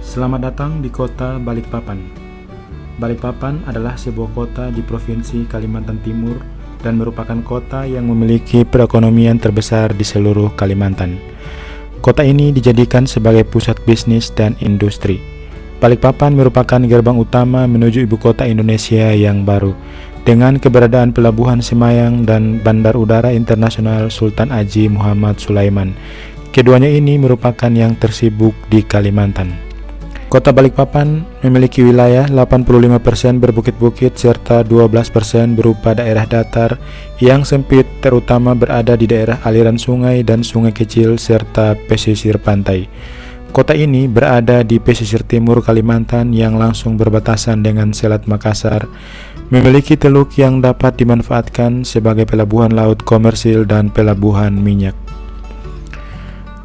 Selamat datang di kota Balikpapan. Balikpapan adalah sebuah kota di Provinsi Kalimantan Timur dan merupakan kota yang memiliki perekonomian terbesar di seluruh Kalimantan. Kota ini dijadikan sebagai pusat bisnis dan industri. Balikpapan merupakan gerbang utama menuju ibu kota Indonesia yang baru, dengan keberadaan Pelabuhan Semayang dan Bandar Udara Internasional Sultan Haji Muhammad Sulaiman. Keduanya ini merupakan yang tersibuk di Kalimantan. Kota Balikpapan memiliki wilayah 85% berbukit-bukit serta 12% berupa daerah datar yang sempit, terutama berada di daerah aliran sungai dan sungai kecil serta pesisir pantai. Kota ini berada di pesisir timur Kalimantan yang langsung berbatasan dengan Selat Makassar, memiliki teluk yang dapat dimanfaatkan sebagai pelabuhan laut komersil dan pelabuhan minyak.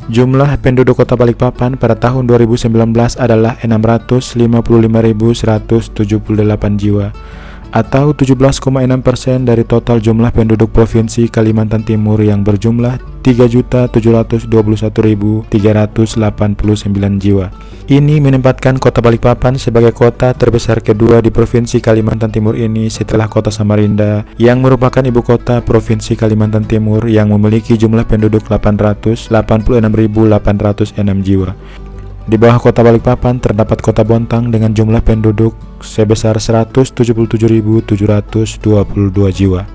Jumlah penduduk kota Balikpapan pada tahun 2019 adalah 655.178 jiwa, atau 17,6% dari total jumlah penduduk Provinsi Kalimantan Timur yang berjumlah 3.721.389 jiwa. Ini menempatkan kota Balikpapan sebagai kota terbesar kedua di Provinsi Kalimantan Timur ini setelah kota Samarinda yang merupakan ibu kota Provinsi Kalimantan Timur yang memiliki jumlah penduduk 886.806 jiwa. Di bawah kota Balikpapan terdapat kota Bontang dengan jumlah penduduk sebesar 177.722 jiwa.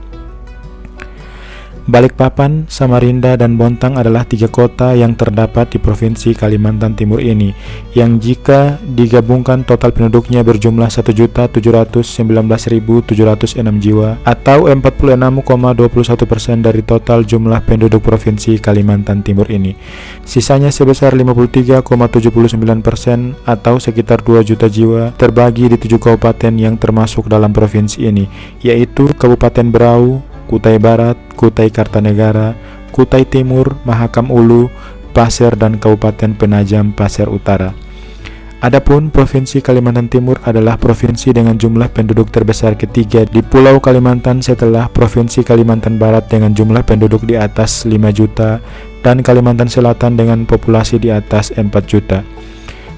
Balikpapan, Samarinda, dan Bontang adalah tiga kota yang terdapat di Provinsi Kalimantan Timur ini, yang jika digabungkan total penduduknya berjumlah 1.719.706 jiwa, atau 46,21% dari total jumlah penduduk Provinsi Kalimantan Timur ini. Sisanya sebesar 53,79% atau sekitar 2 juta jiwa terbagi di 7 kabupaten yang termasuk dalam provinsi ini, yaitu Kabupaten Berau, Kutai Barat, Kutai Kartanegara, Kutai Timur, Mahakam Ulu, Pasir, dan Kabupaten Penajam Pasir Utara. Adapun Provinsi Kalimantan Timur adalah provinsi dengan jumlah penduduk terbesar ketiga di Pulau Kalimantan setelah Provinsi Kalimantan Barat dengan jumlah penduduk di atas 5 juta dan Kalimantan Selatan dengan populasi di atas 4 juta.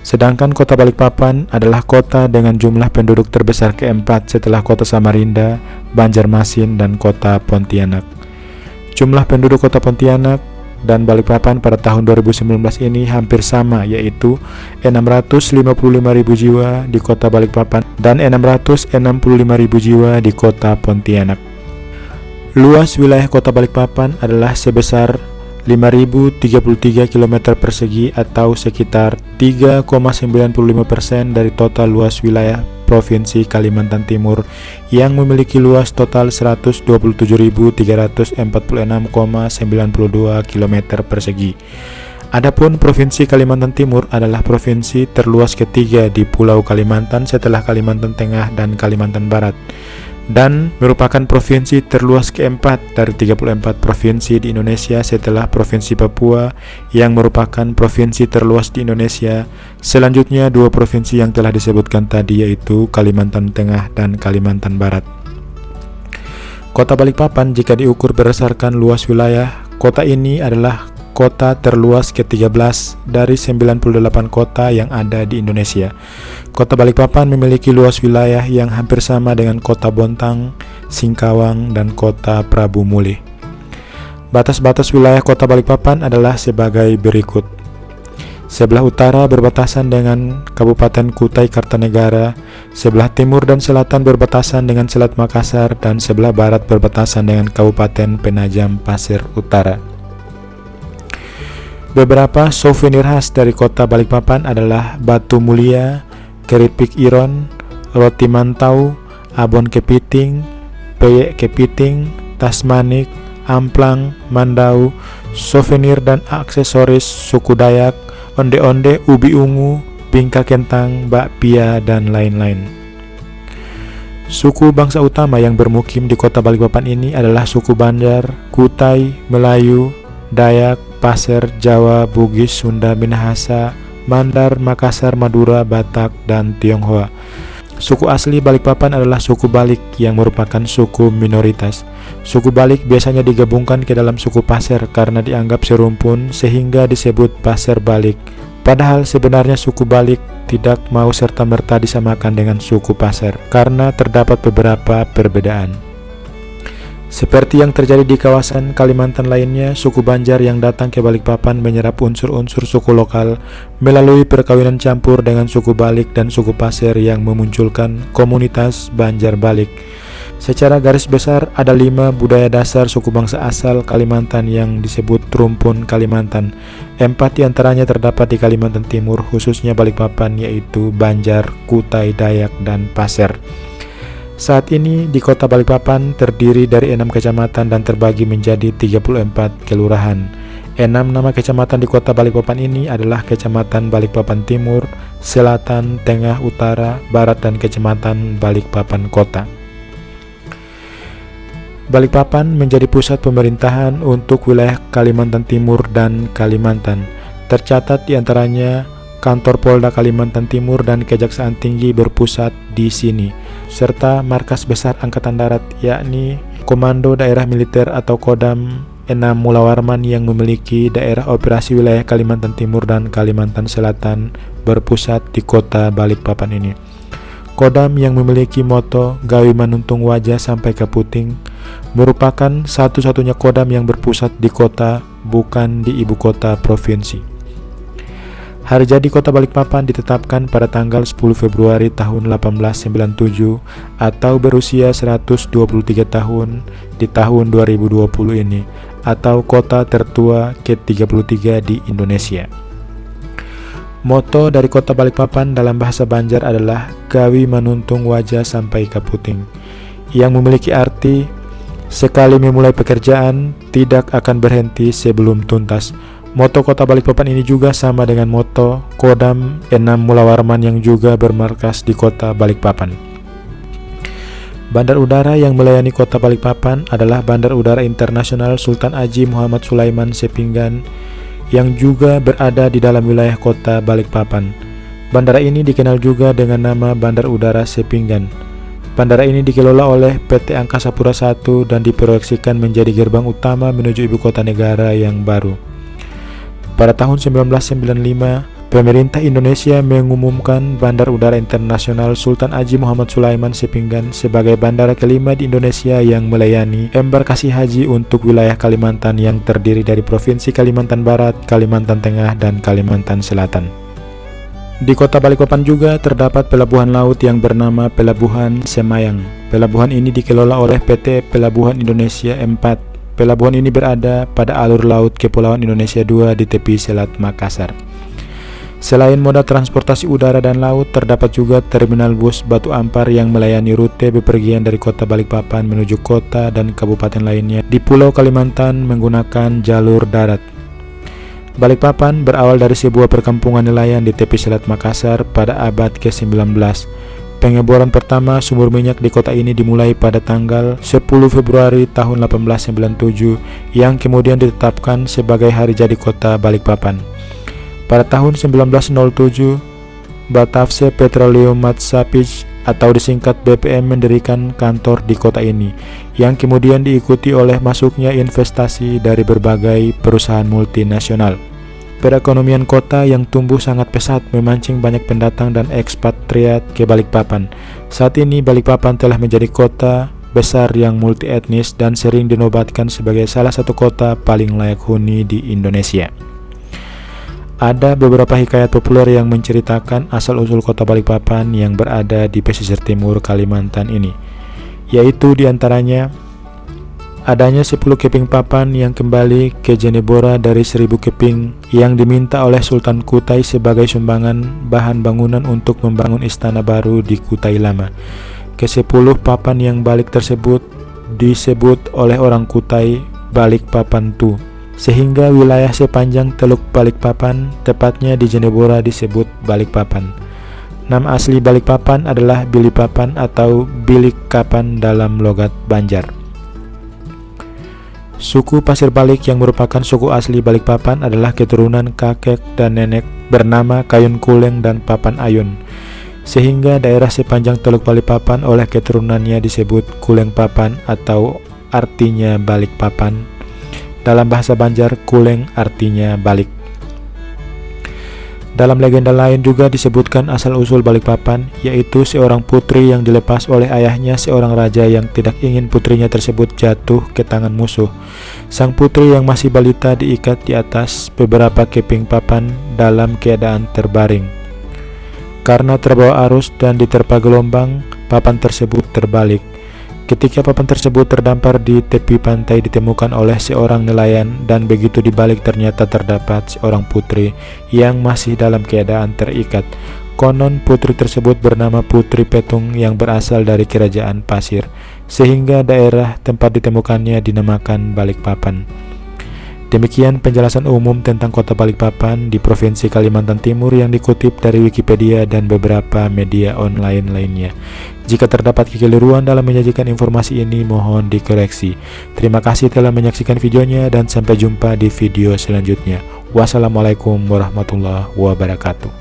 Sedangkan kota Balikpapan adalah kota dengan jumlah penduduk terbesar keempat setelah kota Samarinda, Banjarmasin, dan kota Pontianak. Jumlah penduduk kota Pontianak dan Balikpapan pada tahun 2019 ini hampir sama, yaitu 655.000 jiwa di kota Balikpapan dan 665.000 jiwa di kota Pontianak. Luas wilayah kota Balikpapan adalah sebesar 5.033 km persegi atau sekitar 3,95% dari total luas wilayah Provinsi Kalimantan Timur yang memiliki luas total 127.346,92 km persegi. Adapun Provinsi Kalimantan Timur adalah provinsi terluas ketiga di Pulau Kalimantan setelah Kalimantan Tengah dan Kalimantan Barat, dan merupakan provinsi terluas keempat dari 34 provinsi di Indonesia setelah Provinsi Papua yang merupakan provinsi terluas di Indonesia. Selanjutnya dua provinsi yang telah disebutkan tadi, yaitu Kalimantan Tengah dan Kalimantan Barat. Kota Balikpapan jika diukur berdasarkan luas wilayah, kota ini adalah kota terluas ke-13 dari 98 kota yang ada di Indonesia. Kota Balikpapan memiliki luas wilayah yang hampir sama dengan kota Bontang, Singkawang, dan kota Prabu Mulih. Batas-batas wilayah kota Balikpapan adalah sebagai berikut. Sebelah utara berbatasan dengan Kabupaten Kutai Kartanegara, sebelah timur dan selatan berbatasan dengan Selat Makassar, dan sebelah barat berbatasan dengan Kabupaten Penajam Pasir Utara. Beberapa souvenir khas dari kota Balikpapan adalah batu mulia, keripik iron, roti mantau, abon kepiting, peyek kepiting, tas manik, amplang, mandau, souvenir dan aksesoris suku Dayak, onde-onde, ubi ungu, bingka kentang, bakpia, dan lain-lain. Suku bangsa utama yang bermukim di kota Balikpapan ini adalah suku Banjar, Kutai, Melayu, Dayak, Pasir, Jawa, Bugis, Sunda, Minahasa, Mandar, Makassar, Madura, Batak, dan Tionghoa. Suku asli Balikpapan adalah suku Balik yang merupakan suku minoritas. Suku Balik biasanya digabungkan ke dalam suku Pasir karena dianggap serumpun sehingga disebut Pasir Balik. Padahal sebenarnya suku Balik tidak mau serta-merta disamakan dengan suku Pasir karena terdapat beberapa perbedaan. Seperti yang terjadi di kawasan Kalimantan lainnya, suku Banjar yang datang ke Balikpapan menyerap unsur-unsur suku lokal melalui perkawinan campur dengan suku Balik dan suku Pasir yang memunculkan komunitas Banjar Balik. Secara garis besar, ada 5 budaya dasar suku bangsa asal Kalimantan yang disebut rumpun Kalimantan. 4 diantaranya terdapat di Kalimantan Timur, khususnya Balikpapan, yaitu Banjar, Kutai, Dayak, dan Pasir. Saat ini di kota Balikpapan terdiri dari 6 kecamatan dan terbagi menjadi 34 kelurahan. 6 nama kecamatan di kota Balikpapan ini adalah Kecamatan Balikpapan Timur, Selatan, Tengah, Utara, Barat, dan Kecamatan Balikpapan Kota. Balikpapan menjadi pusat pemerintahan untuk wilayah Kalimantan Timur dan Kalimantan. Tercatat diantaranya Kantor Polda Kalimantan Timur dan Kejaksaan Tinggi berpusat di sini, serta markas besar Angkatan Darat yakni Komando Daerah Militer atau Kodam 6 Mula Warman yang memiliki daerah operasi wilayah Kalimantan Timur dan Kalimantan Selatan berpusat di kota Balikpapan ini. Kodam yang memiliki moto Gawi Manuntung Wajah Sampai ke Puting merupakan satu-satunya kodam yang berpusat di kota, bukan di ibu kota provinsi. Hari jadi kota Balikpapan ditetapkan pada tanggal 10 Februari tahun 1897 atau berusia 123 tahun di tahun 2020 ini, atau kota tertua ke-33 di Indonesia. Moto dari kota Balikpapan dalam bahasa Banjar adalah Gawi Manuntung Wajah Sampai ke Puting, yang memiliki arti sekali memulai pekerjaan tidak akan berhenti sebelum tuntas. Moto kota Balikpapan ini juga sama dengan moto Kodam 6 Mula Warman yang juga bermarkas di kota Balikpapan. Bandar udara yang melayani kota Balikpapan adalah Bandar Udara Internasional Sultan Haji Muhammad Sulaiman Sepinggan yang juga berada di dalam wilayah kota Balikpapan. Bandara ini dikenal juga dengan nama Bandar Udara Sepinggan. Bandara ini dikelola oleh PT Angkasa Pura I dan diproyeksikan menjadi gerbang utama menuju ibu kota negara yang baru. Pada tahun 1995, pemerintah Indonesia mengumumkan Bandar Udara Internasional Sultan Haji Muhammad Sulaiman Sepinggan sebagai bandara kelima di Indonesia yang melayani embarkasi haji untuk wilayah Kalimantan yang terdiri dari Provinsi Kalimantan Barat, Kalimantan Tengah, dan Kalimantan Selatan. Di kota Balikpapan juga terdapat pelabuhan laut yang bernama Pelabuhan Semayang. Pelabuhan ini dikelola oleh PT Pelabuhan Indonesia 4. Pelabuhan ini berada pada alur laut Kepulauan Indonesia II di tepi Selat Makassar. Selain moda transportasi udara dan laut, terdapat juga terminal bus Batu Ampar yang melayani rute bepergian dari kota Balikpapan menuju kota dan kabupaten lainnya di Pulau Kalimantan menggunakan jalur darat. Balikpapan berawal dari sebuah perkampungan nelayan di tepi Selat Makassar pada abad ke-19. Pengeboran pertama sumur minyak di kota ini dimulai pada tanggal 10 Februari tahun 1897 yang kemudian ditetapkan sebagai hari jadi kota Balikpapan. Pada tahun 1907, Batavse Petroleum Matsapij atau disingkat BPM mendirikan kantor di kota ini, yang kemudian diikuti oleh masuknya investasi dari berbagai perusahaan multinasional. Perekonomian kota yang tumbuh sangat pesat memancing banyak pendatang dan ekspatriat ke Balikpapan. Saat ini Balikpapan telah menjadi kota besar yang multi etnis dan sering dinobatkan sebagai salah satu kota paling layak huni di Indonesia. Ada beberapa hikayat populer yang menceritakan asal-usul kota Balikpapan yang berada di pesisir timur Kalimantan ini, yaitu diantaranya adanya 10 keping papan yang kembali ke Jenebora dari 1000 keping yang diminta oleh Sultan Kutai sebagai sumbangan bahan bangunan untuk membangun istana baru di Kutai Lama. Ke-10 papan yang balik tersebut disebut oleh orang Kutai Balikpapan Tu, sehingga wilayah sepanjang Teluk Balikpapan, tepatnya di Jenebora, disebut Balikpapan. Nama asli Balikpapan adalah Bilipapan atau Bilik Kapan dalam logat Banjar. Suku Pasir Balik yang merupakan suku asli Balikpapan adalah keturunan kakek dan nenek bernama Kayun Kuleng dan Papan Ayun, sehingga daerah sepanjang Teluk Balikpapan oleh keturunannya disebut Kuleng Papan atau artinya Balikpapan. Dalam bahasa Banjar, Kuleng artinya balik. Dalam legenda lain juga disebutkan asal-usul Balikpapan, yaitu seorang putri yang dilepas oleh ayahnya, seorang raja yang tidak ingin putrinya tersebut jatuh ke tangan musuh. Sang putri yang masih balita diikat di atas beberapa keping papan dalam keadaan terbaring. Karena terbawa arus dan diterpa gelombang, papan tersebut terbalik. Ketika papan tersebut terdampar di tepi pantai ditemukan oleh seorang nelayan, dan begitu dibalik ternyata terdapat seorang putri yang masih dalam keadaan terikat. Konon putri tersebut bernama Putri Petung yang berasal dari Kerajaan Pasir, sehingga daerah tempat ditemukannya dinamakan Balikpapan. Demikian penjelasan umum tentang kota Balikpapan di Provinsi Kalimantan Timur yang dikutip dari Wikipedia dan beberapa media online lainnya. Jika terdapat kekeliruan dalam menyajikan informasi ini, mohon dikoreksi. Terima kasih telah menyaksikan videonya dan sampai jumpa di video selanjutnya. Wassalamualaikum warahmatullahi wabarakatuh.